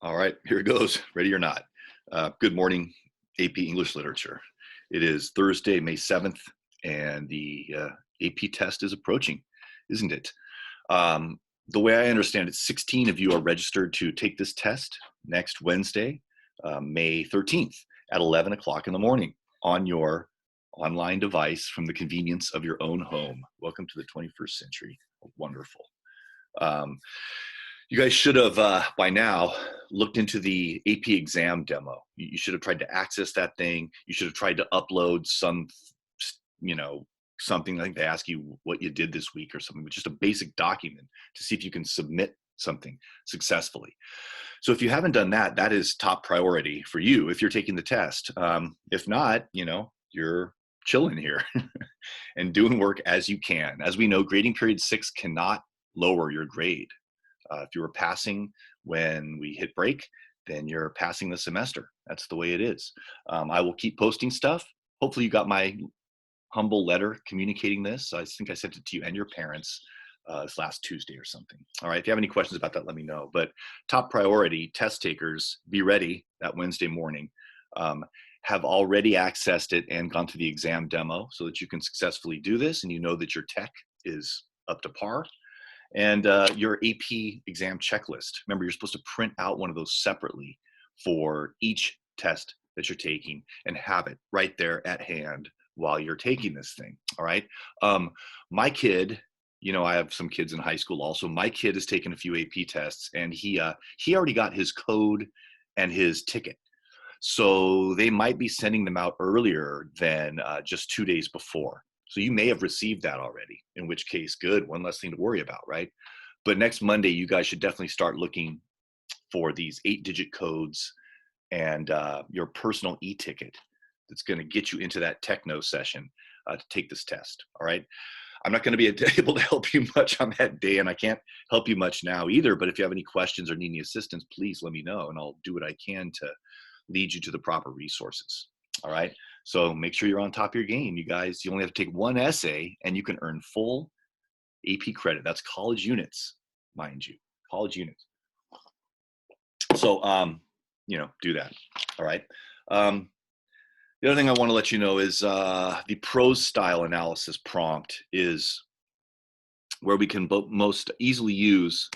All right, here it goes. Ready or not. Good morning, AP English Literature. It is Thursday, May 7th, and the AP test is approaching, isn't it? The way I understand it, 16 of you are registered to take this test next Wednesday, May 13th at 11 o'clock in the morning on your online device from the convenience of your own home. Welcome to the 21st century. Wonderful. You guys should have, by now, looked into the AP exam demo. You should have tried to access that thing. You should have tried to upload some, something. I think they ask you what you did this week or something, but just a basic document to see if you can submit something successfully. So if you haven't done that, that is top priority for you if you're taking the test. If not, you're chilling here and doing work as you can. As we know, grading period 6 cannot lower your grade. If you were passing when we hit break, then you're passing the semester. That's the way it is. I will keep posting stuff. Hopefully you got my humble letter communicating this. I think I sent it to you and your parents this last Tuesday or something. All right, if you have any questions about that, let me know. But top priority, test takers, be ready that Wednesday morning. Have already accessed it and gone through the exam demo so that you can successfully do this and you know that your tech is up to par. And your AP exam checklist. Remember, you're supposed to print out one of those separately for each test that you're taking and have it right there at hand while you're taking this thing, all right? My kid, I have some kids in high school also. My kid has taken a few AP tests and he already got his code and his ticket. So they might be sending them out earlier than just 2 days before. So you may have received that already, in which case, good, one less thing to worry about, right? But next Monday, you guys should definitely start looking for these 8-digit codes and your personal e-ticket that's going to get you into that techno session to take this test, all right? I'm not going to be able to help you much on that day, and I can't help you much now either, but if you have any questions or need any assistance, please let me know, and I'll do what I can to lead you to the proper resources, all right? So make sure you're on top of your game, you guys. You only have to take one essay and you can earn full AP credit. That's college units, mind you, college units. So, do that, all right? The other thing I want to let you know is the prose style analysis prompt is where we can most easily use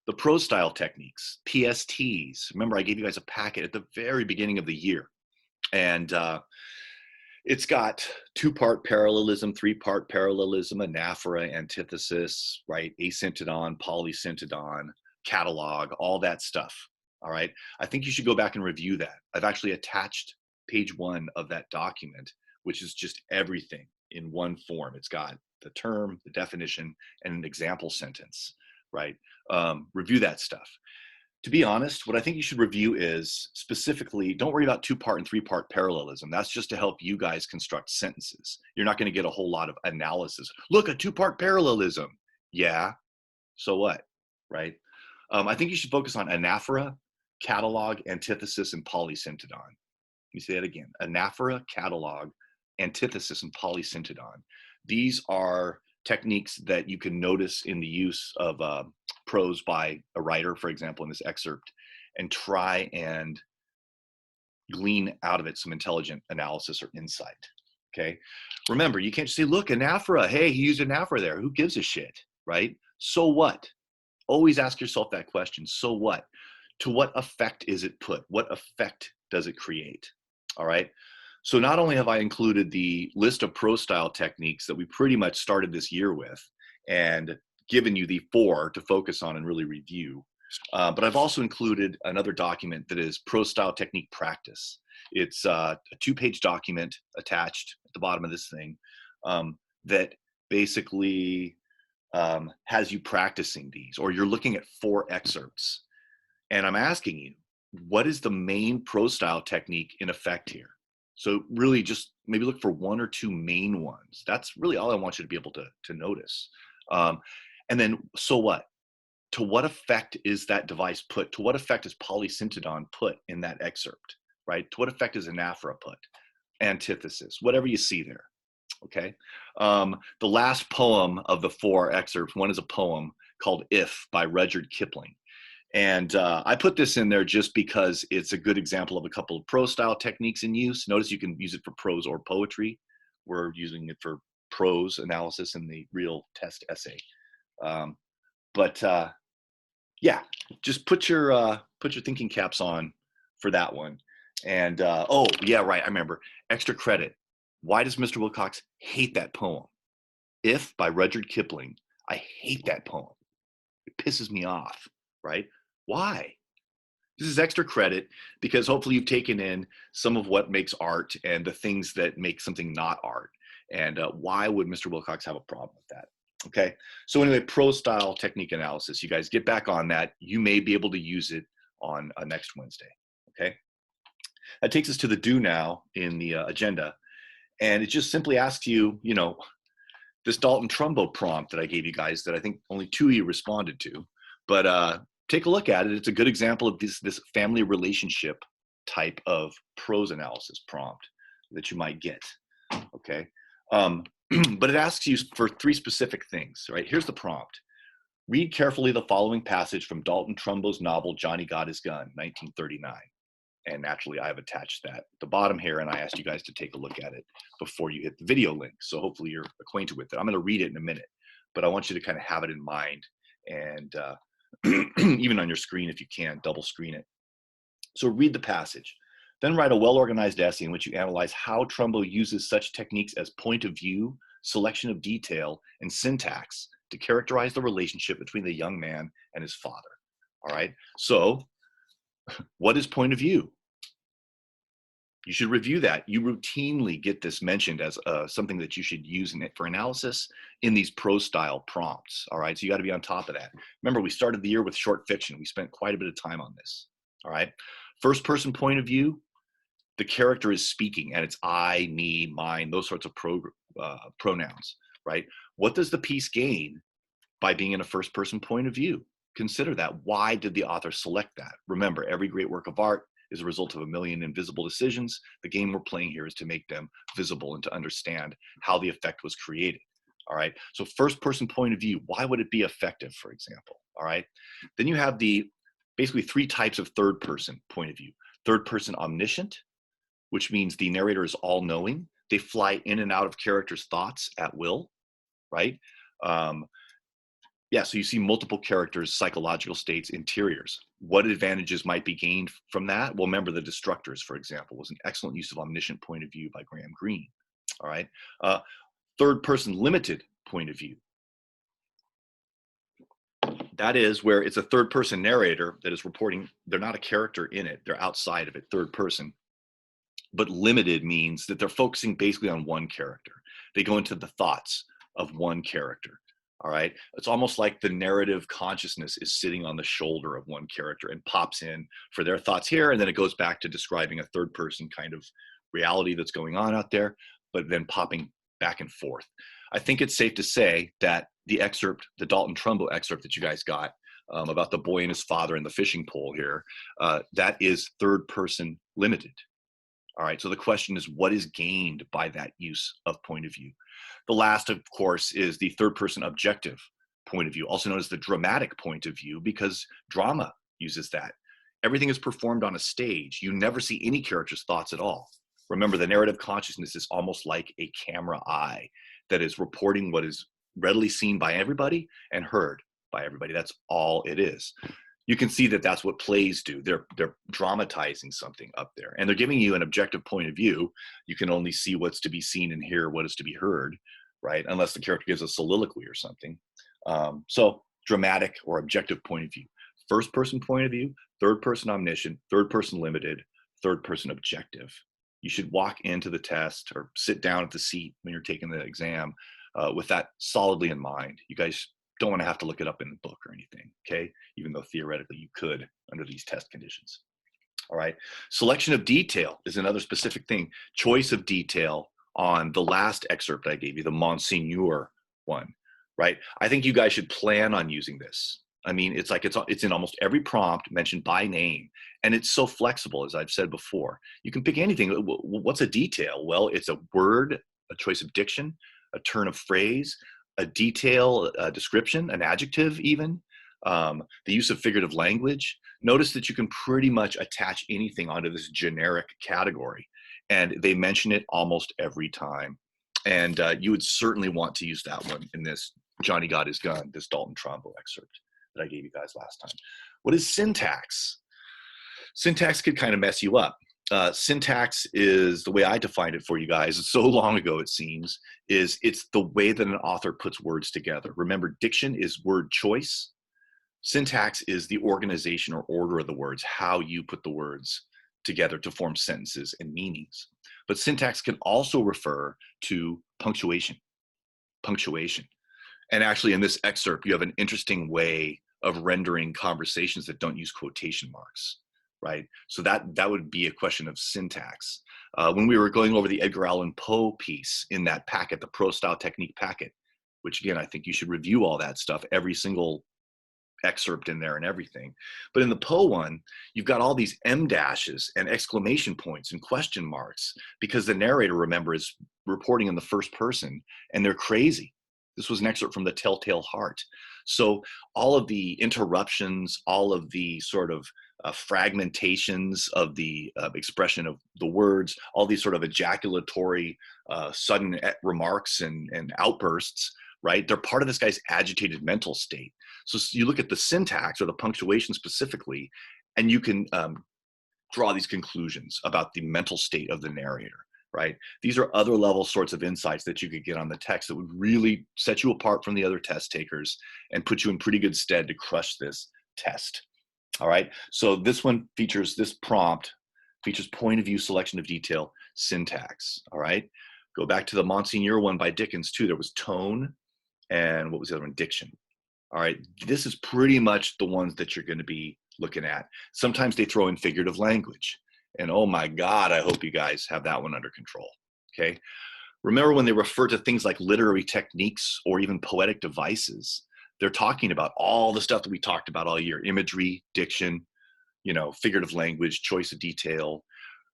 the prose style techniques, PSTs. Remember, I gave you guys a packet at the very beginning of the year. And it's got 2-part parallelism, 3-part parallelism, anaphora, antithesis, right? Asyntodon, polysyntodon, catalog, all that stuff, all right? I think you should go back and review that. I've actually attached page 1 of that document, which is just everything in one form. It's got the term, the definition, and an example sentence, right? Review that stuff. To be honest, what I think you should review is specifically, don't worry about 2-part and 3-part parallelism. That's just to help you guys construct sentences. You're not going to get a whole lot of analysis. Look, a 2-part parallelism. Yeah, so what, right? I think you should focus on anaphora, catalog, antithesis, and polysyntodon. Let me say that again. Anaphora, catalog, antithesis, and polysyntodon. These are techniques that you can notice in the use of prose by a writer, for example, in this excerpt, and try and glean out of it some intelligent analysis or insight, okay? Remember, you can't just say, look, anaphora, hey, he used anaphora there. Who gives a shit, right? So what? Always ask yourself that question, so what? To what effect is it put? What effect does it create, all right? So not only have I included the list of prose style techniques that we pretty much started this year with and given you the 4 to focus on and really review, but I've also included another document that is prose style technique practice. It's a 2-page document attached at the bottom of this thing that basically has you practicing these, or you're looking at 4 excerpts. And I'm asking you, what is the main prose style technique in effect here? So really just maybe look for 1 or 2 main ones. That's really all I want you to be able to notice. And then, so what? To what effect is that device put? To what effect is polysyntodon put in that excerpt, right? To what effect is anaphora put? Antithesis, whatever you see there, okay? The last poem of the 4 excerpts, one is a poem called If by Rudyard Kipling. And I put this in there just because it's a good example of a couple of prose style techniques in use. Notice you can use it for prose or poetry. We're using it for prose analysis in the real test essay. But yeah, just put your thinking caps on for that one. And oh yeah, right, I remember. Extra credit. Why does Mr. Wilcox hate that poem? If by Rudyard Kipling. I hate that poem. It pisses me off, right? Why? This is extra credit because hopefully you've taken in some of what makes art and the things that make something not art. And why would Mr. Wilcox have a problem with that? Okay, so anyway, prose style technique analysis. You guys get back on that. You may be able to use it on next Wednesday. Okay, that takes us to the do now in the agenda. And it just simply asks you, you know, this Dalton Trumbo prompt that I gave you guys that I think only 2 of you responded to. But take a look at it. It's a good example of this family relationship type of prose analysis prompt that you might get. Okay. But it asks you for 3 specific things, right? Here's the prompt. Read carefully the following passage from Dalton Trumbo's novel, Johnny Got His Gun, 1939. And naturally, I have attached that at the bottom here, and I asked you guys to take a look at it before you hit the video link. So hopefully you're acquainted with it. I'm going to read it in a minute, but I want you to kind of have it in mind, and even on your screen, if you can, double screen it. So read the passage. Then write a well-organized essay in which you analyze how Trumbo uses such techniques as point of view, selection of detail, and syntax to characterize the relationship between the young man and his father. All right, so what is point of view? You should review that. You routinely get this mentioned as something that you should use in it for analysis in these prose style prompts. All right, so you got to be on top of that. Remember, we started the year with short fiction. We spent quite a bit of time on this. All right, first person point of view, the character is speaking and it's I, me, mine, those sorts of pronouns, right? What does the piece gain by being in a first person point of view? Consider that. Why did the author select that? Remember, every great work of art is a result of a million invisible decisions. The game we're playing here is to make them visible and to understand how the effect was created. All right, so first person point of view, why would it be effective, for example? All right, then you have the basically 3 types of third person point of view. Third person omniscient, which means the narrator is all knowing. They fly in and out of characters' thoughts at will, right? Yeah, so you see multiple characters, psychological states, interiors. What advantages might be gained from that? Well, remember the Destructors, for example, was an excellent use of omniscient point of view by Graham Greene. All right, third person limited point of view. That is where it's a third person narrator that is reporting. They're not a character in it. They're outside of it, third person. But limited means that they're focusing basically on one character. They go into the thoughts of one character. All right, it's almost like the narrative consciousness is sitting on the shoulder of one character and pops in for their thoughts here, and then it goes back to describing a third person kind of reality that's going on out there, but then popping back and forth. I think it's safe to say that the excerpt, the Dalton Trumbo excerpt that you guys got about the boy and his father and the fishing pole here, that is third person limited. All right, so the question is, what is gained by that use of point of view? The last, of course, is the third person objective point of view, also known as the dramatic point of view, because drama uses that. Everything is performed on a stage. You never see any character's thoughts at all. Remember, the narrative consciousness is almost like a camera eye that is reporting what is readily seen by everybody and heard by everybody. That's all it is. You can see that that's what plays do. They're dramatizing something up there, and they're giving you an objective point of view. You can only see what's to be seen and hear what is to be heard, right? Unless the character gives a soliloquy or something. So dramatic or objective point of view. First person point of view, third person omniscient, third person limited, third person objective. You should walk into the test or sit down at the seat when you're taking the exam with that solidly in mind. You guys don't want to have to look it up in the book or anything, okay? Even though theoretically you could under these test conditions. All right, selection of detail is another specific thing. Choice of detail on the last excerpt I gave you, the Monsignor one, right? I think you guys should plan on using this. I mean, it's like it's in almost every prompt mentioned by name, and it's so flexible, as I've said before. You can pick anything. What's a detail? Well, it's a word, a choice of diction, a turn of phrase, a detail, a description, an adjective even, The use of figurative language. Notice that you can pretty much attach anything onto this generic category, and they mention it almost every time. And you would certainly want to use that one in this Johnny Got His Gun, this Dalton Trumbo excerpt that I gave you guys last time. What is syntax? Syntax could kind of mess you up. Syntax is, the way I defined it for you guys, so long ago it seems, is it's the way that an author puts words together. Remember, diction is word choice. Syntax is the organization or order of the words, how you put the words together to form sentences and meanings. But syntax can also refer to punctuation. Punctuation. And actually in this excerpt, you have an interesting way of rendering conversations that don't use quotation marks, right? So that would be a question of syntax. When we were going over the Edgar Allan Poe piece in that packet, the Prose Style Technique packet, which again, I think you should review all that stuff, every single excerpt in there and everything. But in the Poe one, you've got all these M dashes and exclamation points and question marks because the narrator, remember, is reporting in the first person and they're crazy. This was an excerpt from The Telltale Heart. So all of the interruptions, all of the sort of fragmentations of the expression of the words, all these sort of ejaculatory, sudden remarks and outbursts, right? They're part of this guy's agitated mental state. So you look at the syntax or the punctuation specifically, and you can draw these conclusions about the mental state of the narrator, right? These are other level sorts of insights that you could get on the text that would really set you apart from the other test takers and put you in pretty good stead to crush this test. All right, so this one features, this prompt features point of view, selection of detail, syntax. All right, go back to the Monsignor one by Dickens too. There was tone, and what was the other one? Diction. All right, this is pretty much the ones that you're going to be looking at. Sometimes they throw in figurative language, and oh my God, I hope you guys have that one under control. Okay, remember when they refer to things like literary techniques or even poetic devices, they're talking about all the stuff that we talked about all year: imagery, diction, figurative language, choice of detail.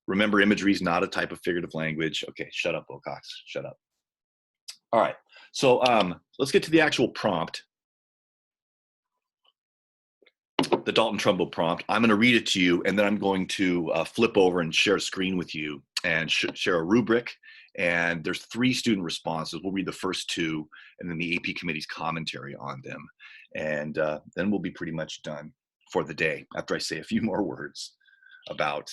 Remember, imagery is not a type of figurative language. Okay, shut up, Wilcox, shut up. All right, so let's get to the actual prompt. The Dalton Trumbo prompt. I'm going to read it to you, and then I'm going to flip over and share a screen with you and share a rubric. And there's 3 student responses. We'll read the first 2, and then the AP committee's commentary on them. And then we'll be pretty much done for the day after I say a few more words about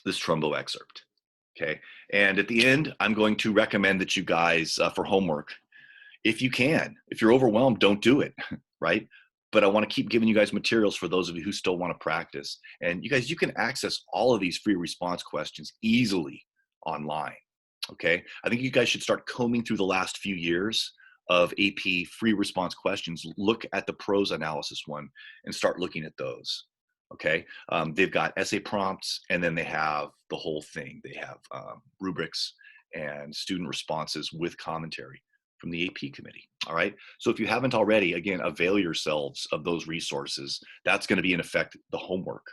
this Trumbo excerpt. Okay. And at the end, I'm going to recommend that you guys, for homework, if you can, if you're overwhelmed, don't do it, right? But I want to keep giving you guys materials for those of you who still want to practice. And you guys, you can access all of these free response questions easily online. Okay. I think you guys should start combing through the last few years of AP free response questions. Look at the prose analysis one and start looking at those. Okay. They've got essay prompts, and then they have the whole thing. They have rubrics and student responses with commentary from the AP committee. All right. So if you haven't already, again, avail yourselves of those resources. That's going to be, in effect, the homework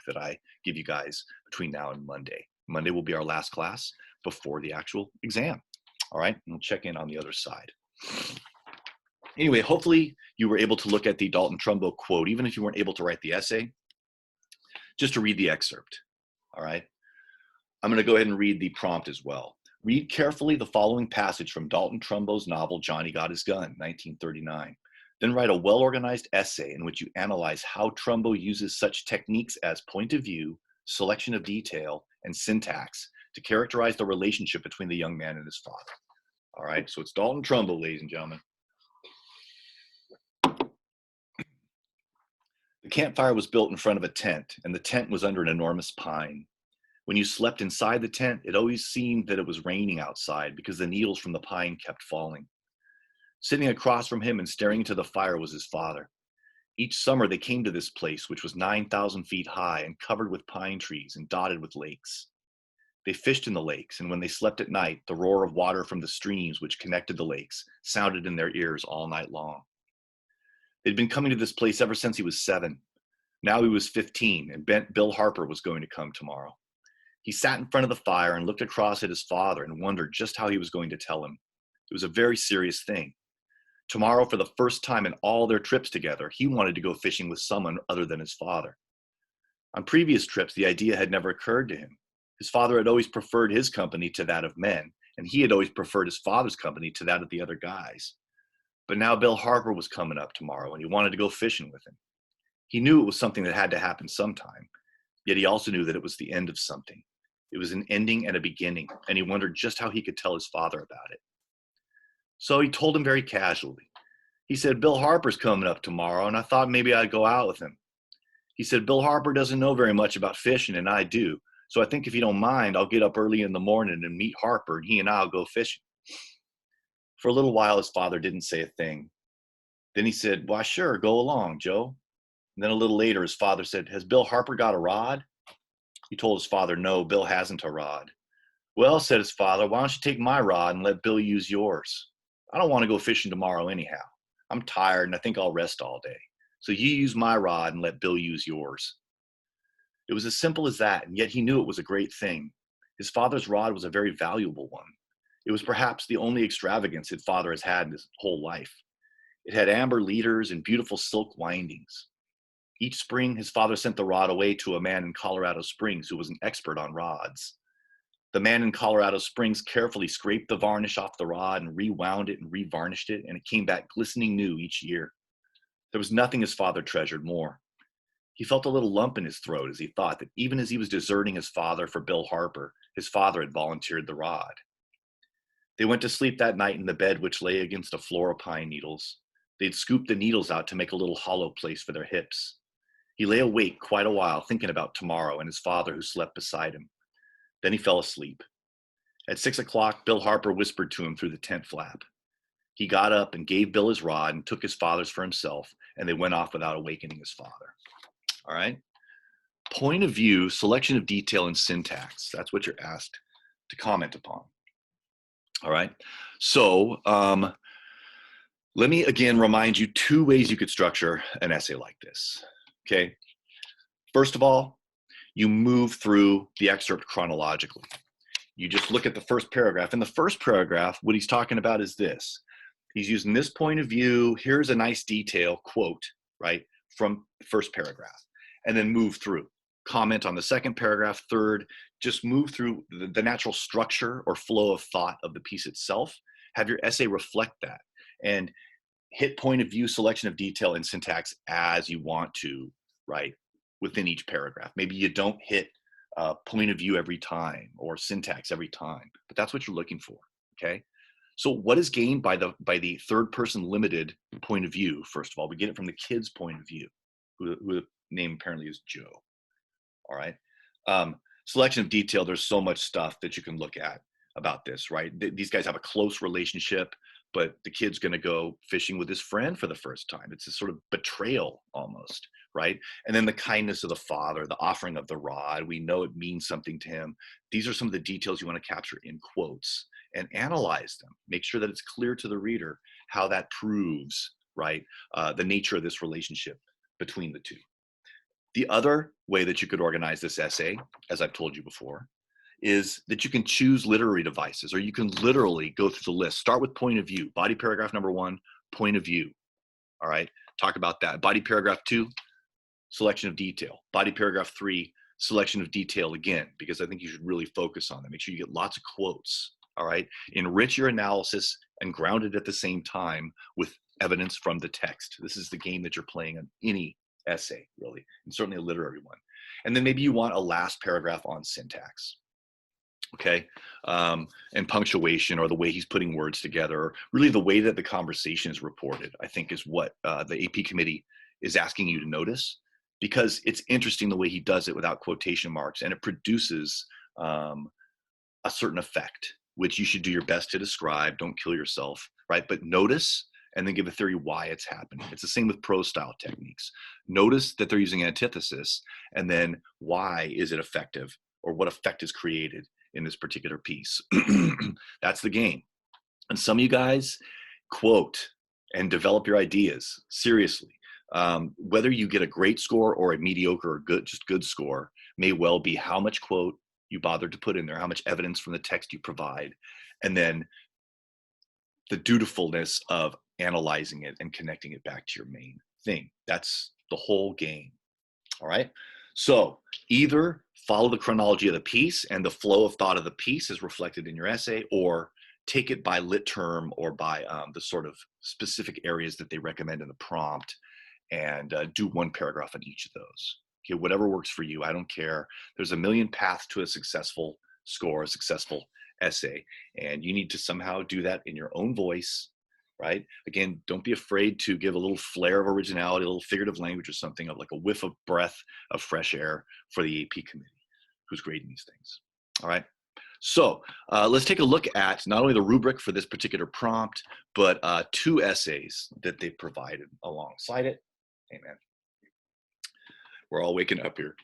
that I give you guys between now and Monday. Monday will be our last class before the actual exam. All right. And we'll check in on the other side. Anyway, hopefully you were able to look at the Dalton Trumbo quote, even if you weren't able to write the essay, just to read the excerpt. All right. I'm going to go ahead and read the prompt as well. Read carefully the following passage from Dalton Trumbo's novel, Johnny Got His Gun, 1939. Then write a well-organized essay in which you analyze how Trumbo uses such techniques as point of view, selection of detail, and syntax to characterize the relationship between the young man and his father. All right, so it's Dalton Trumbo, ladies and gentlemen. The campfire was built in front of a tent, and the tent was under an enormous pine. When you slept inside the tent, it always seemed that it was raining outside because the needles from the pine kept falling. Sitting across from him and staring into the fire was his father. Each summer they came to this place, which was 9,000 feet high and covered with pine trees and dotted with lakes. They fished in the lakes, and when they slept at night, the roar of water from the streams which connected the lakes sounded in their ears all night long. They'd been coming to this place ever since he was 7. Now he was 15, and Bill Harper was going to come tomorrow. He sat in front of the fire and looked across at his father and wondered just how he was going to tell him. It was a very serious thing. Tomorrow, for the first time in all their trips together, he wanted to go fishing with someone other than his father. On previous trips, the idea had never occurred to him. His father had always preferred his company to that of men, and he had always preferred his father's company to that of the other guys. But now Bill Harper was coming up tomorrow, and he wanted to go fishing with him. He knew it was something that had to happen sometime, yet he also knew that it was the end of something. It was an ending and a beginning, and he wondered just how he could tell his father about it. So he told him very casually. He said, Bill Harper's coming up tomorrow, and I thought maybe I'd go out with him. He said, Bill Harper doesn't know very much about fishing, and I do. So I think if you don't mind, I'll get up early in the morning and meet Harper, and he and I'll go fishing. For a little while, his father didn't say a thing. Then he said, why, sure, go along, Joe. And then a little later, his father said, has Bill Harper got a rod? He told his father, no, Bill hasn't a rod. Well, said his father, why don't you take my rod and let Bill use yours? I don't want to go fishing tomorrow anyhow. I'm tired and I think I'll rest all day. So you use my rod and let Bill use yours. It was as simple as that, and yet he knew it was a great thing. His father's rod was a very valuable one. It was perhaps the only extravagance his father has had in his whole life. It had amber leaders and beautiful silk windings. Each spring, his father sent the rod away to a man in Colorado Springs who was an expert on rods. The man in Colorado Springs carefully scraped the varnish off the rod and rewound it and revarnished it, and it came back glistening new each year. There was nothing his father treasured more. He felt a little lump in his throat as he thought that even as he was deserting his father for Bill Harper, his father had volunteered the rod. They went to sleep that night in the bed which lay against a floor of pine needles. They'd scooped the needles out to make a little hollow place for their hips. He lay awake quite a while thinking about tomorrow and his father who slept beside him. Then he fell asleep. At 6 o'clock, Bill Harper whispered to him through the tent flap. He got up and gave Bill his rod and took his father's for himself, and they went off without awakening his father. All right? Point of view, selection of detail, and syntax. That's what you're asked to comment upon. All right? So let me again remind you 2 ways you could structure an essay like this. Okay? First of all, you move through the excerpt chronologically. You just look at the first paragraph. In the first paragraph, what he's talking about is this. He's using this point of view. Here's a nice detail, quote, right, from the first paragraph. And then move through. Comment on the second paragraph, third. Just move through the natural structure or flow of thought of the piece itself. Have your essay reflect that. And hit point of view, selection of detail, and syntax as you want to, right, within each paragraph. Maybe you don't hit point of view every time or syntax every time, but that's what you're looking for, okay? So what is gained by the third person limited point of view? First of all, we get it from the kid's point of view, who the name apparently is Joe, all right? Selection of detail, there's so much stuff that you can look at about this, right? These guys have a close relationship, but the kid's gonna go fishing with his friend for the first time. It's a sort of betrayal almost, right? And then the kindness of the father, the offering of the rod, we know it means something to him. These are some of the details you want to capture in quotes and analyze them. Make sure that it's clear to the reader how that proves, right, the nature of this relationship between the two. The other way that you could organize this essay, as I've told you before, is that you can choose literary devices, or you can literally go through the list. Start with point of view. Body paragraph number 1, point of view. All right, talk about that. Body paragraph 2, selection of detail. Body paragraph 3, selection of detail again, because I think you should really focus on that. Make sure you get lots of quotes, all right? Enrich your analysis and ground it at the same time with evidence from the text. This is the game that you're playing on any essay, really, and certainly a literary one. And then maybe you want a last paragraph on syntax, okay? And punctuation, or the way he's putting words together, or really the way that the conversation is reported, I think is what the AP committee is asking you to notice, because it's interesting the way he does it without quotation marks, and it produces a certain effect, which you should do your best to describe. Don't kill yourself, right? But notice and then give a theory why it's happening. It's the same with prose style techniques. Notice that they're using antithesis, and then why is it effective, or what effect is created in this particular piece. That's the game. And some of you guys quote and develop your ideas seriously. Whether you get a great score or a mediocre or just good score may well be how much quote you bothered to put in there, how much evidence from the text you provide, and then the dutifulness of analyzing it and connecting it back to your main thing. That's the whole game. All right. So either follow the chronology of the piece and the flow of thought of the piece is reflected in your essay, or take it by lit term or by the sort of specific areas that they recommend in the prompt, and do one paragraph on each of those. Okay, whatever works for you. I don't care. There's a million paths to a successful score, a successful essay, and you need to somehow do that in your own voice, right? Again, don't be afraid to give a little flair of originality, a little figurative language or something, of like a whiff of breath of fresh air for the AP committee who's grading these things. All right. So let's take a look at not only the rubric for this particular prompt, but 2 essays that they provided alongside it. Amen. We're all waking up here.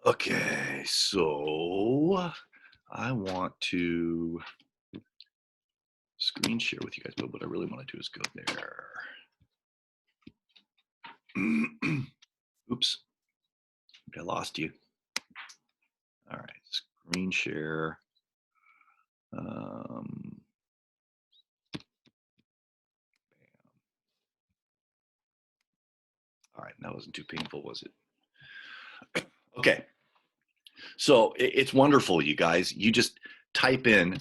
Okay, so I want to screen share with you guys, but what I really want to do is go there. Oops, I lost you. All right, screen share. All right, that wasn't too painful, was it? Okay, so it's wonderful, you guys. You just type in,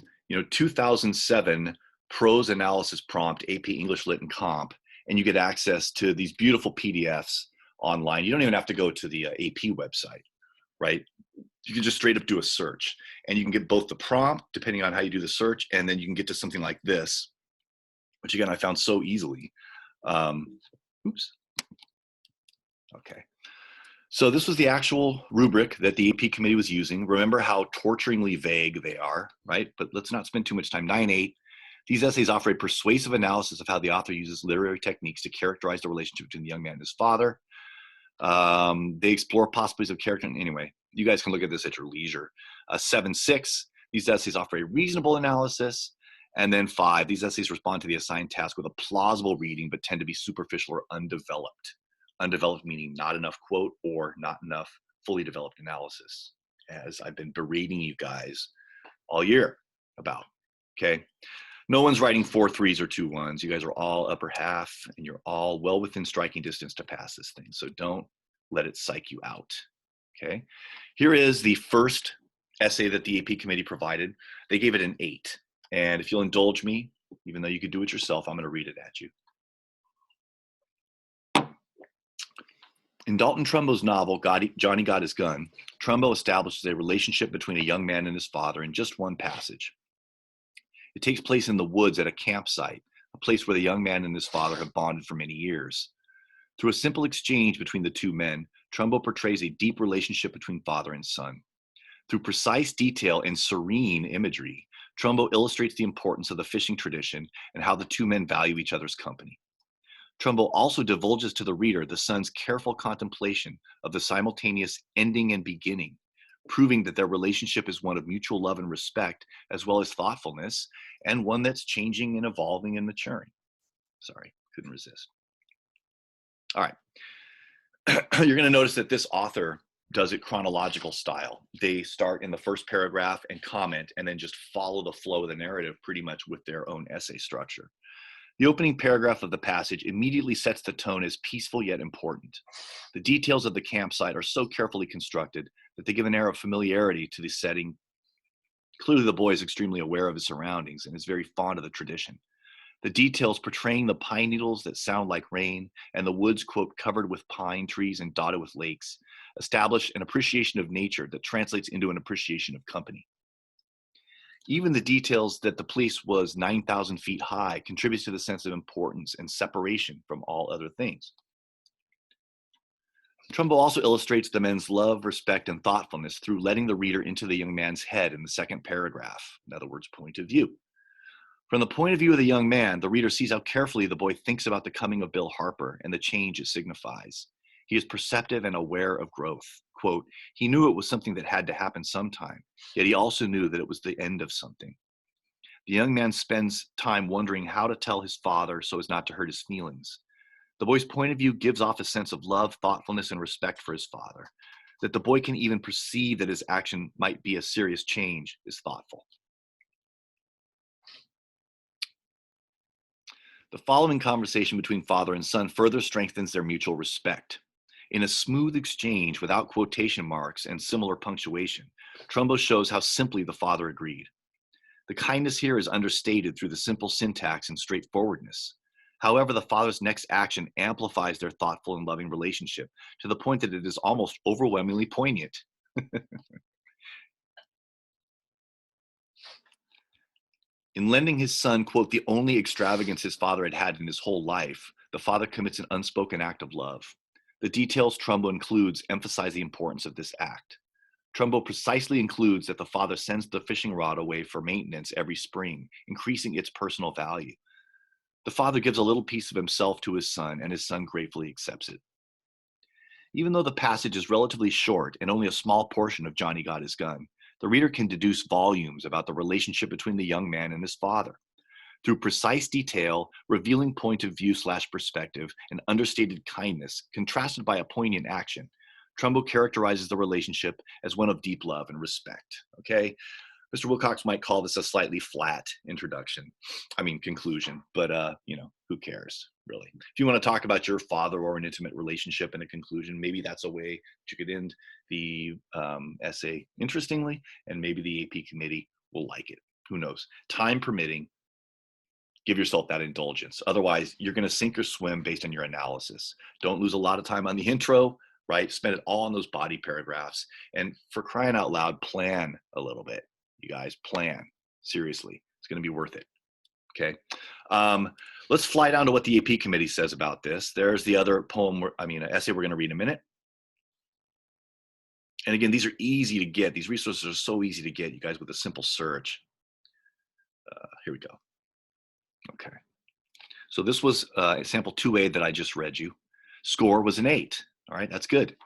2007 prose analysis prompt, AP English Lit and Comp, and you get access to these beautiful PDFs online. You don't even have to go to the AP website, right? You can just straight up do a search, and you can get both the prompt, depending on how you do the search, and then you can get to something like this, which again, I found so easily. Oops. Okay. So this was the actual rubric that the AP committee was using. Remember how torturingly vague they are, right? But let's not spend too much time. 9.8. These essays offer a persuasive analysis of how the author uses literary techniques to characterize the relationship between the young man and his father. They explore possibilities of character. Anyway, you guys can look at this at your leisure. 7.6. These essays offer a reasonable analysis. And then 5. These essays respond to the assigned task with a plausible reading, but tend to be superficial or undeveloped. Undeveloped meaning not enough quote or not enough fully developed analysis, as I've been berating you guys all year about. Okay. No one's writing 4 3s or 2 1s. You guys are all upper half, and you're all well within striking distance to pass this thing. So don't let it psych you out. Okay. Here is the first essay that the AP committee provided. They gave it an 8. And if you'll indulge me, even though you could do it yourself, I'm going to read it at you. In Dalton Trumbo's novel, Johnny Got His Gun, Trumbo establishes a relationship between a young man and his father in just one passage. It takes place in the woods at a campsite, a place where the young man and his father have bonded for many years. Through a simple exchange between the 2 men, Trumbo portrays a deep relationship between father and son. Through precise detail and serene imagery, Trumbo illustrates the importance of the fishing tradition and how the 2 men value each other's company. Trumbo also divulges to the reader the son's careful contemplation of the simultaneous ending and beginning, proving that their relationship is one of mutual love and respect, as well as thoughtfulness, and one that's changing and evolving and maturing. Sorry, couldn't resist. All right. You're going to notice that this author does it chronological style. They start in the first paragraph and comment, and then just follow the flow of the narrative pretty much with their own essay structure. The opening paragraph of the passage immediately sets the tone as peaceful yet important. The details of the campsite are so carefully constructed that they give an air of familiarity to the setting. Clearly, the boy is extremely aware of his surroundings and is very fond of the tradition. The details portraying the pine needles that sound like rain and the woods, quote, covered with pine trees and dotted with lakes, establish an appreciation of nature that translates into an appreciation of company. Even the details that the place was 9,000 feet high contributes to the sense of importance and separation from all other things. Trumbo also illustrates the men's love, respect, and thoughtfulness through letting the reader into the young man's head in the second paragraph. In other words, point of view. From the point of view of the young man, the reader sees how carefully the boy thinks about the coming of Bill Harper and the change it signifies. He is perceptive and aware of growth. Quote, he knew it was something that had to happen sometime, yet he also knew that it was the end of something. The young man spends time wondering how to tell his father so as not to hurt his feelings. The boy's point of view gives off a sense of love, thoughtfulness, and respect for his father. That the boy can even perceive that his action might be a serious change is thoughtful. The following conversation between father and son further strengthens their mutual respect. In a smooth exchange without quotation marks and similar punctuation, Trumbo shows how simply the father agreed. The kindness here is understated through the simple syntax and straightforwardness. However, the father's next action amplifies their thoughtful and loving relationship to the point that it is almost overwhelmingly poignant. In lending his son, quote, the only extravagance his father had had in his whole life, the father commits an unspoken act of love. The details Trumbo includes emphasize the importance of this act. Trumbo precisely includes that the father sends the fishing rod away for maintenance every spring, increasing its personal value. The father gives a little piece of himself to his son, and his son gratefully accepts it. Even though the passage is relatively short and only a small portion of Johnny Got His Gun, the reader can deduce volumes about the relationship between the young man and his father. Through precise detail, revealing point of view / perspective, and understated kindness, contrasted by a poignant action, Trumbo characterizes the relationship as one of deep love and respect. Okay, Mr. Wilcox might call this a slightly flat conclusion, but who cares, really? If you want to talk about your father or an intimate relationship in a conclusion, maybe that's a way you could end the essay interestingly, and maybe the AP committee will like it. Who knows? Time permitting, give yourself that indulgence. Otherwise, you're going to sink or swim based on your analysis. Don't lose a lot of time on the intro, right? Spend it all on those body paragraphs. And for crying out loud, plan a little bit. You guys, plan. Seriously, it's going to be worth it. Okay. Let's fly down to what the AP committee says about this. There's the other essay we're going to read in a minute. And again, these are easy to get. These resources are so easy to get, you guys, with a simple search. Here we go. Okay. So this was sample 2A that I just read you. Score was an 8. All right, that's good.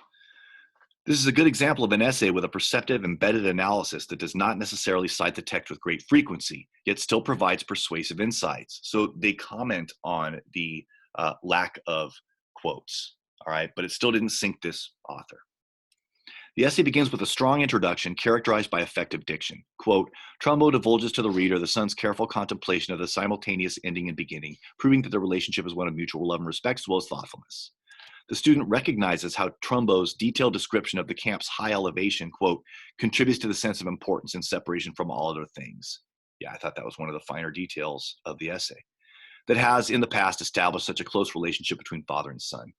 This is a good example of an essay with a perceptive embedded analysis that does not necessarily cite the text with great frequency, yet still provides persuasive insights. So they comment on the lack of quotes, all right, but it still didn't sink this author. The essay begins with a strong introduction characterized by effective diction. Quote, Trumbo divulges to the reader the son's careful contemplation of the simultaneous ending and beginning, proving that the relationship is one of mutual love and respect as well as thoughtfulness. The student recognizes how Trumbo's detailed description of the camp's high elevation, quote, contributes to the sense of importance and separation from all other things. Yeah, I thought that was one of the finer details of the essay that has in the past established such a close relationship between father and son.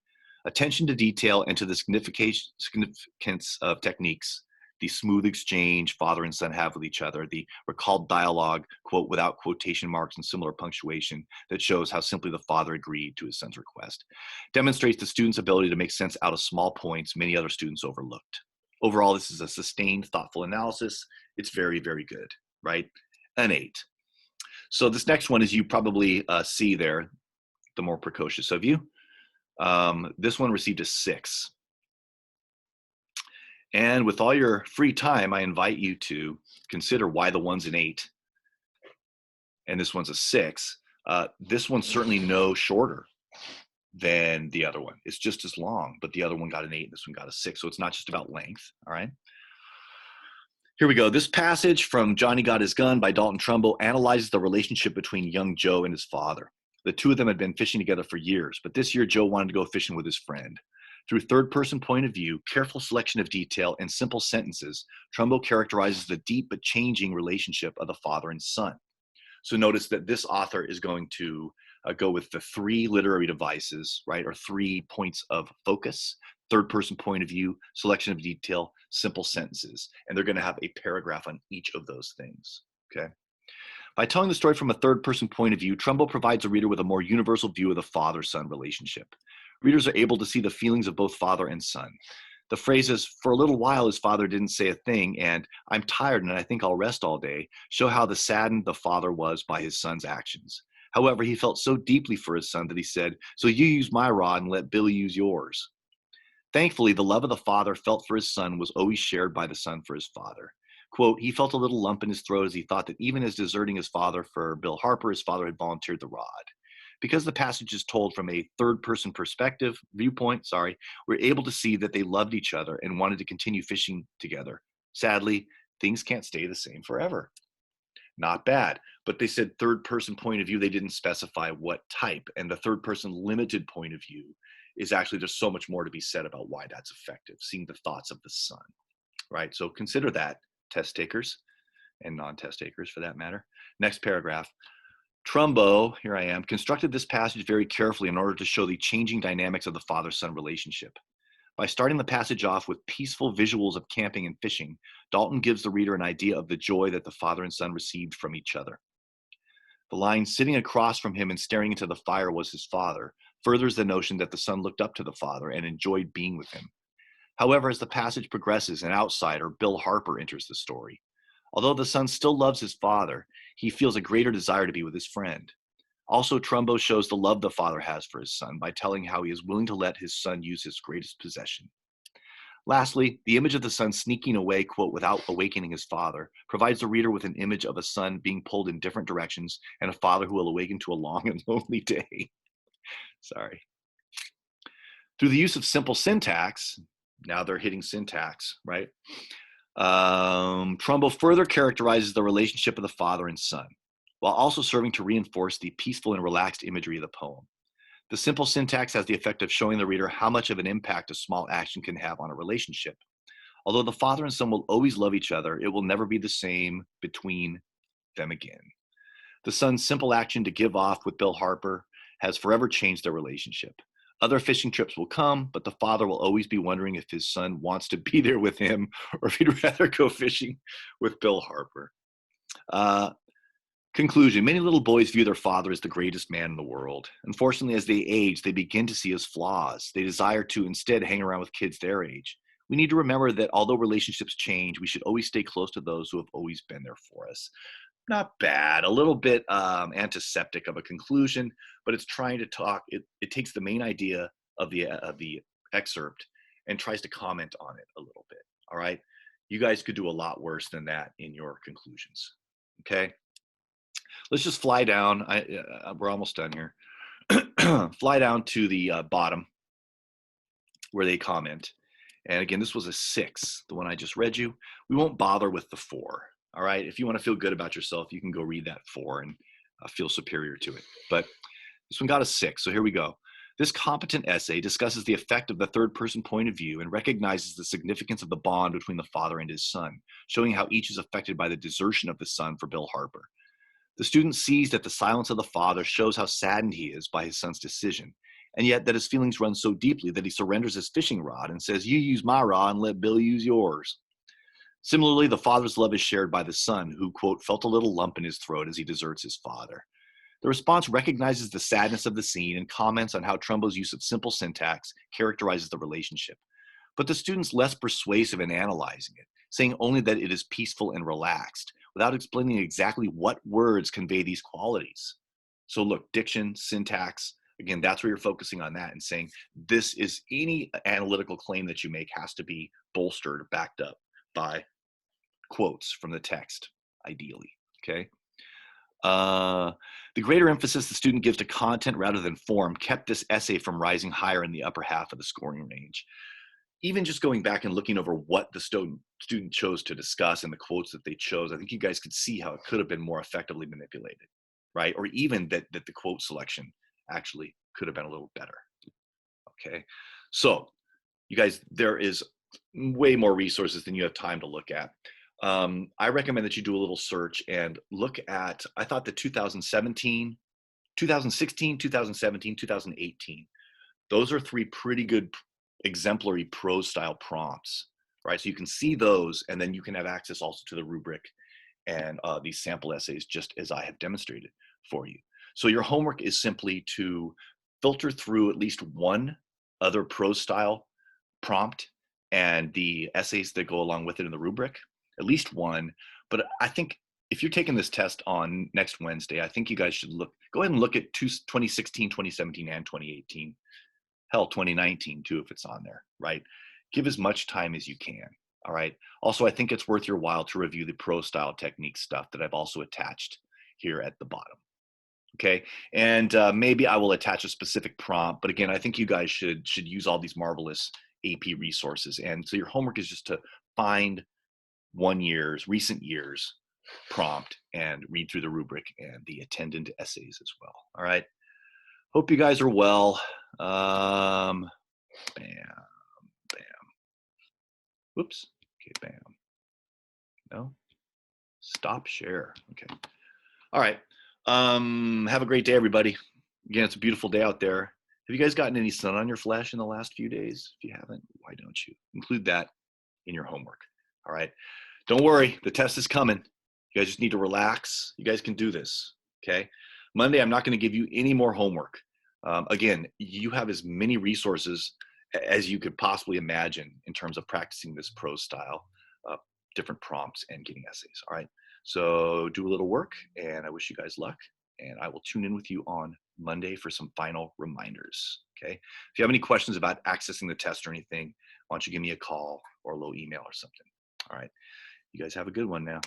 Attention to detail and to the significance of techniques, the smooth exchange father and son have with each other, the recalled dialogue, quote, without quotation marks and similar punctuation that shows how simply the father agreed to his son's request, demonstrates the student's ability to make sense out of small points many other students overlooked. Overall, this is a sustained, thoughtful analysis. It's very, very good, right? An 8. So this next one, as you probably see there, the more precocious of you, this one received a 6. And with all your free time, I invite you to consider why the one's an 8 and this one's a 6. This one's certainly no shorter than the other one. It's just as long, but the other one got an 8 and this one got a 6. So it's not just about length, all right? Here we go. This passage from Johnny Got His Gun by Dalton Trumbo analyzes the relationship between young Joe and his father. The two of them had been fishing together for years, but this year Joe wanted to go fishing with his friend. Through third-person point of view, careful selection of detail, and simple sentences, Trumbo characterizes the deep but changing relationship of the father and son. So notice that this author is going to go with the 3 literary devices, right, or 3 points of focus: third-person point of view, selection of detail, simple sentences. And they're going to have a paragraph on each of those things, okay? By telling the story from a third-person point of view, Trumbo provides a reader with a more universal view of the father-son relationship. Readers are able to see the feelings of both father and son. The phrases, for a little while his father didn't say a thing, and I'm tired and I think I'll rest all day, show how saddened the father was by his son's actions. However, he felt so deeply for his son that he said, so you use my rod and let Billy use yours. Thankfully, the love of the father felt for his son was always shared by the son for his father. Quote, he felt a little lump in his throat as he thought that even as deserting his father for Bill Harper, his father had volunteered the rod. Because the passage is told from a third-person viewpoint, we're able to see that they loved each other and wanted to continue fishing together. Sadly, things can't stay the same forever. Not bad. But they said third person point of view. They didn't specify what type. And the third person limited point of view is actually, there's so much more to be said about why that's effective, seeing the thoughts of the son, right? So consider that, test takers and non-test takers for that matter. Next paragraph. Trumbo, here I am, constructed this passage very carefully in order to show the changing dynamics of the father-son relationship. By starting the passage off with peaceful visuals of camping and fishing, Dalton gives the reader an idea of the joy that the father and son received from each other. The line, sitting across from him and staring into the fire was his father, furthers the notion that the son looked up to the father and enjoyed being with him. However, as the passage progresses, an outsider, Bill Harper, enters the story. Although the son still loves his father, he feels a greater desire to be with his friend. Also, Trumbo shows the love the father has for his son by telling how he is willing to let his son use his greatest possession. Lastly, the image of the son sneaking away, quote, without awakening his father, provides the reader with an image of a son being pulled in different directions and a father who will awaken to a long and lonely day. Sorry. Through the use of simple syntax, now they're hitting syntax, right? Trumbo further characterizes the relationship of the father and son, while also serving to reinforce the peaceful and relaxed imagery of the poem. The simple syntax has the effect of showing the reader how much of an impact a small action can have on a relationship. Although the father and son will always love each other, it will never be the same between them again. The son's simple action to give off with Bill Harper has forever changed their relationship. Other fishing trips will come, but the father will always be wondering if his son wants to be there with him or if he'd rather go fishing with Bill Harper. Conclusion. Many little boys view their father as the greatest man in the world. Unfortunately, as they age, they begin to see his flaws. They desire to instead hang around with kids their age. We need to remember that although relationships change, we should always stay close to those who have always been there for us. Not bad, a little bit antiseptic of a conclusion, but it's trying to talk, it takes the main idea of the excerpt and tries to comment on it a little bit, all right? You guys could do a lot worse than that in your conclusions, okay? Let's just fly down. We're almost done here. Fly down to the bottom where they comment. And again, this was a 6, the one I just read you. We won't bother with the 4. All right. If you want to feel good about yourself, you can go read that 4 and feel superior to it. But this one got a 6. So here we go. This competent essay discusses the effect of the third person point of view and recognizes the significance of the bond between the father and his son, showing how each is affected by the desertion of the son for Bill Harper. The student sees that the silence of the father shows how saddened he is by his son's decision, and yet that his feelings run so deeply that he surrenders his fishing rod and says, "You use my rod and let Bill use yours." Similarly, the father's love is shared by the son, who, quote, felt a little lump in his throat as he deserts his father. The response recognizes the sadness of the scene and comments on how Trumbo's use of simple syntax characterizes the relationship. But the student's less persuasive in analyzing it, saying only that it is peaceful and relaxed, without explaining exactly what words convey these qualities. So look, diction, syntax, again, that's where you're focusing on that and saying this is any analytical claim that you make has to be bolstered, backed up by quotes from the text, ideally, okay? The greater emphasis the student gives to content rather than form kept this essay from rising higher in the upper half of the scoring range. Even just going back and looking over what the student chose to discuss and the quotes that they chose, I think you guys could see how it could have been more effectively manipulated, right? Or even that the quote selection actually could have been a little better, okay? So you guys, there is way more resources than you have time to look at. I recommend that you do a little search and look at, I thought the 2016, 2017, 2018, those are 3 pretty good exemplary prose style prompts, right? So you can see those, and then you can have access also to the rubric and these sample essays, just as I have demonstrated for you. So your homework is simply to filter through at least one other prose style prompt and the essays that go along with it in the rubric, at least one. But I think if you're taking this test on next Wednesday, I think you guys should go ahead and look at 2016, 2017, and 2018. Hell, 2019 too, if it's on there, right? Give as much time as you can, all right? Also, I think it's worth your while to review the prose style technique stuff that I've also attached here at the bottom, okay? And maybe I will attach a specific prompt, but again, I think you guys should use all these marvelous AP resources. And so your homework is just to find recent years prompt and read through the rubric and the attendant essays as well. All right. Hope you guys are well. Bam, bam. Whoops. Okay, bam. No. Stop share. Okay. All right. Have a great day, everybody. Again, it's a beautiful day out there. Have you guys gotten any sun on your flesh in the last few days? If you haven't, why don't you include that in your homework? All right. Don't worry. The test is coming. You guys just need to relax. You guys can do this. Okay. Monday, I'm not going to give you any more homework. Again, you have as many resources as you could possibly imagine in terms of practicing this prose style, different prompts and getting essays. All right. So do a little work, and I wish you guys luck. And I will tune in with you on Monday for some final reminders. Okay. If you have any questions about accessing the test or anything, why don't you give me a call or a little email or something. All right. You guys have a good one now.